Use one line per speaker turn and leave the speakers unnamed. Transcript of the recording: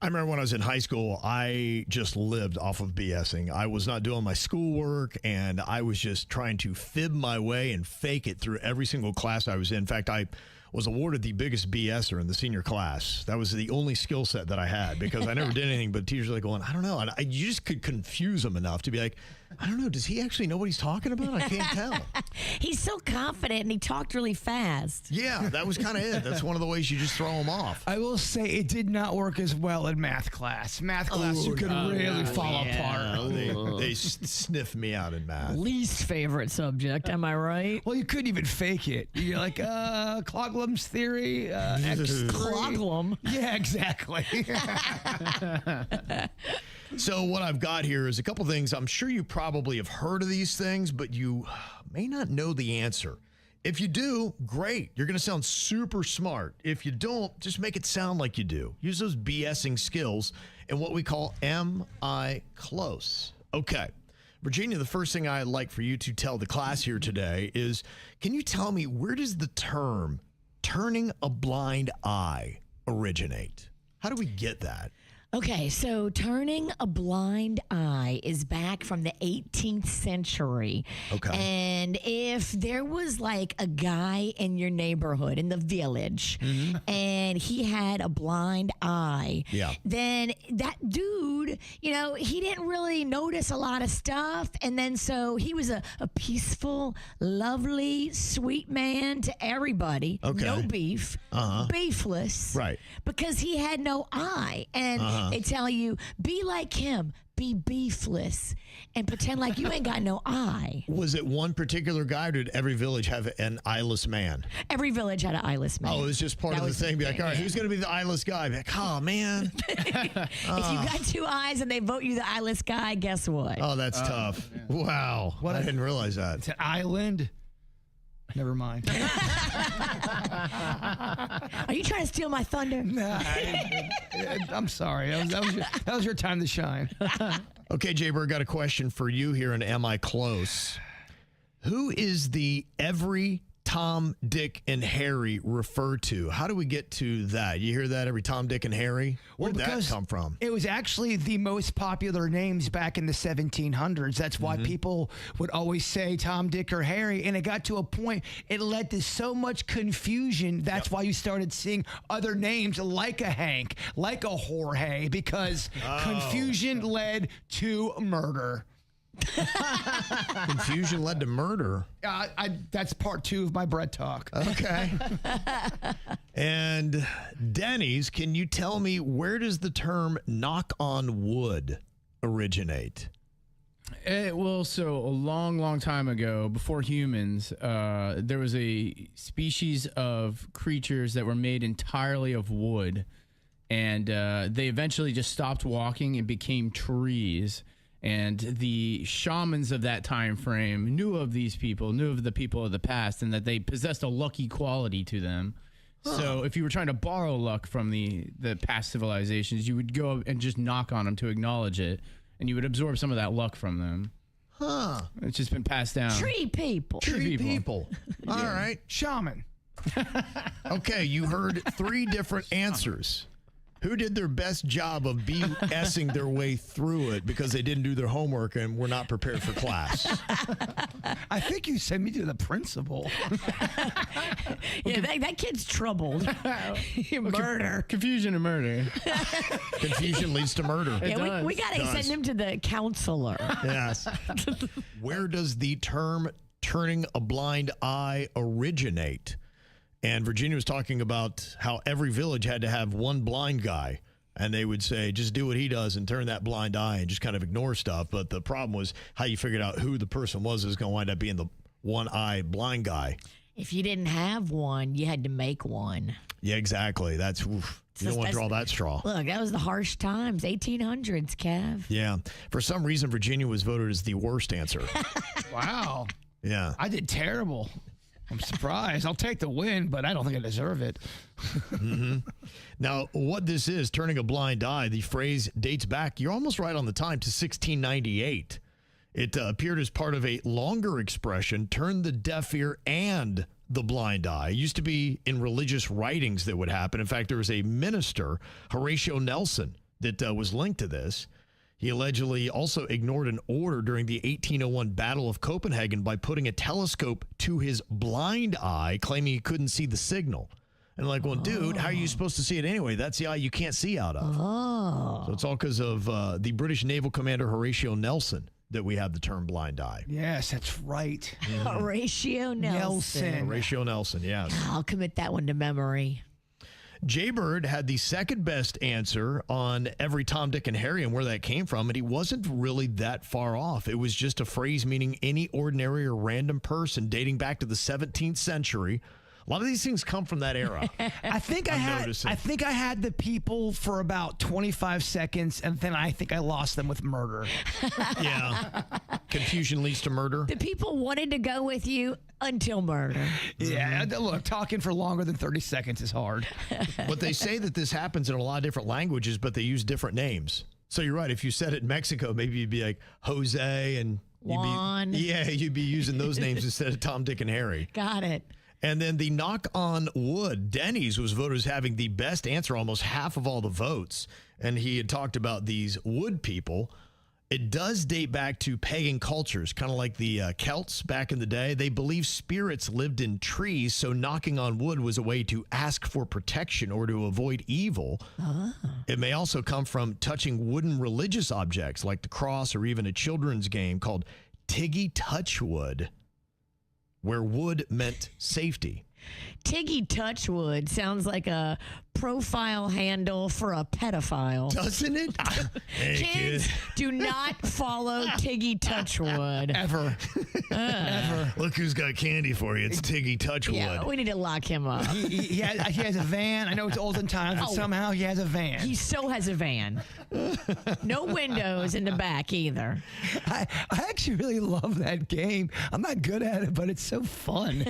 I remember when I was in high school, I just lived off of BSing. I was not doing my schoolwork, and I was just trying to fib my way and fake it through every single class I was in. In fact, I was awarded the biggest BSer in the senior class. That was the only skill set that I had because I never did anything, but teachers were like going, I don't know. And you just could confuse them enough to be like, I don't know, does he actually know what he's talking about? I can't tell.
He's so confident and he talked really fast.
Yeah, that was kind of it. That's one of the ways you just throw him off.
I will say it did not work as well in math class. Math class, you could really fall apart.
They sniffed me out in math.
Least favorite subject, am I right?
Well, you couldn't even fake it. You're like, Cloglum's theory, X3.
Cloglum.
Yeah, exactly.
So what I've got here is a couple things. I'm sure you probably have heard of these things, but you may not know the answer. If you do, great. You're going to sound super smart. If you don't, just make it sound like you do. Use those BSing skills in what we call Am I Close? Okay. Virginia, the first thing I'd like for you to tell the class here today is, can you tell me where does the term turning a blind eye originate? How do we get that?
Okay, so turning a blind eye is back from the 18th century.
Okay.
And if there was like a guy in your neighborhood, in the village, and he had a blind eye, then that dude, you know, he didn't really notice a lot of stuff. And then so he was a peaceful, lovely, sweet man to everybody.
Okay.
No beef, beefless.
Right.
Because he had no eye. And they tell you, be like him, be beefless, and pretend like you ain't got no eye.
Was it one particular guy, or did every village have an eyeless man?
Every village had an eyeless man.
Oh, it was just part of the thing. Be like, all right, who's going to be the eyeless guy? Be like, oh, man.
If you got two eyes and they vote you the eyeless guy, guess what?
Oh, that's tough. Yeah. Wow. I didn't realize that.
It's an island. Never mind.
Are you trying to steal my thunder?
Nah, I'm sorry. That was your time to shine.
Okay, Jaybird, got a question for you here in Am I Close? Who is the every Tom, Dick, and Harry refer to? How do we get to that? You hear that, every Tom, Dick, and Harry? Where'd that come from?
It was actually the most popular names back in the 1700s. That's why people would always say Tom, Dick, or Harry. And it got to a point, it led to so much confusion. That's why you started seeing other names like a Hank, like a Jorge, because confusion led to murder.
Confusion led to murder.
That's part 2 of my bread talk.
Okay. And Denny's, can you tell me where does the term knock on wood originate?
Well, so a long time ago, before humans, there was a species of creatures that were made entirely of wood, and they eventually just stopped walking and became trees. And the shamans of that time frame knew of these people, knew of the people of the past, and that they possessed a lucky quality to them. So if you were trying to borrow luck from the past civilizations, you would go and just knock on them to acknowledge it, and you would absorb some of that luck from them.
Huh.
It's just been passed down.
Tree people.
Tree people. All right.
Shaman.
Okay, you heard 3 different answers. Who did their best job of BSing their way through it because they didn't do their homework and were not prepared for class?
I think you sent me to the principal.
Yeah, that kid's troubled. Murder.
Confusion and murder.
Confusion leads to murder.
Yeah, we got to send him to the counselor.
Yes. Where does the term turning a blind eye originate? And Virginia was talking about how every village had to have one blind guy. And they would say, just do what he does and turn that blind eye and just kind of ignore stuff. But the problem was how you figured out who the person was going to wind up being the one-eye blind guy.
If you didn't have one, you had to make one.
Yeah, exactly. That's, oof. You don't want to draw that straw.
Look, that was the harsh times, 1800s, Kev.
Yeah. For some reason, Virginia was voted as the worst answer.
Wow.
Yeah.
I did terrible. I'm surprised. I'll take the win, but I don't think I deserve it.
Now, what this is, turning a blind eye, the phrase dates back, you're almost right on the time, to 1698. It appeared as part of a longer expression, turn the deaf ear and the blind eye. It used to be in religious writings that would happen. In fact, there was a minister, Horatio Nelson, that was linked to this. He allegedly also ignored an order during the 1801 Battle of Copenhagen by putting a telescope to his blind eye, claiming he couldn't see the signal. And like, well, dude, how are you supposed to see it anyway? That's the eye you can't see out of.
Oh.
So it's all because of the British naval commander Horatio Nelson that we have the term blind eye.
Yes, that's right.
Horatio Nelson.
Horatio Nelson, yes.
I'll commit that one to memory.
Jaybird had the second best answer on every Tom, Dick, and Harry and where that came from, and he wasn't really that far off. It was just a phrase meaning any ordinary or random person dating back to the 17th century. A lot of these things come from that era.
I think I had the people for about 25 seconds, and then I think I lost them with murder.
Yeah. Confusion leads to murder.
The people wanted to go with you until murder.
Yeah, look, talking for longer than 30 seconds is hard.
But they say that this happens in a lot of different languages, but they use different names. So you're right. If you said it in Mexico, maybe you'd be like Jose and
Juan.
you'd be using those names instead of Tom, Dick, and Harry.
Got it.
And then the knock on wood, Denny's was voted as having the best answer, almost half of all the votes. And he had talked about these wood people. It does date back to pagan cultures, kind of like the Celts back in the day. They believed spirits lived in trees, so knocking on wood was a way to ask for protection or to avoid evil. It may also come from touching wooden religious objects like the cross or even a children's game called Tiggy Touchwood, where wood meant safety.
Tiggy Touchwood sounds like a profile handle for a pedophile.
Doesn't it? Hey,
Kids,
kid.
do not follow Tiggy Touchwood.
Ever. Ever.
Look who's got candy for you. It's Tiggy Touchwood.
Yeah, we need to lock him up.
He has a van. I know it's olden times, but somehow he has a van.
He still has a van. No windows in the back either.
I actually really love that game. I'm not good at it, but it's so fun.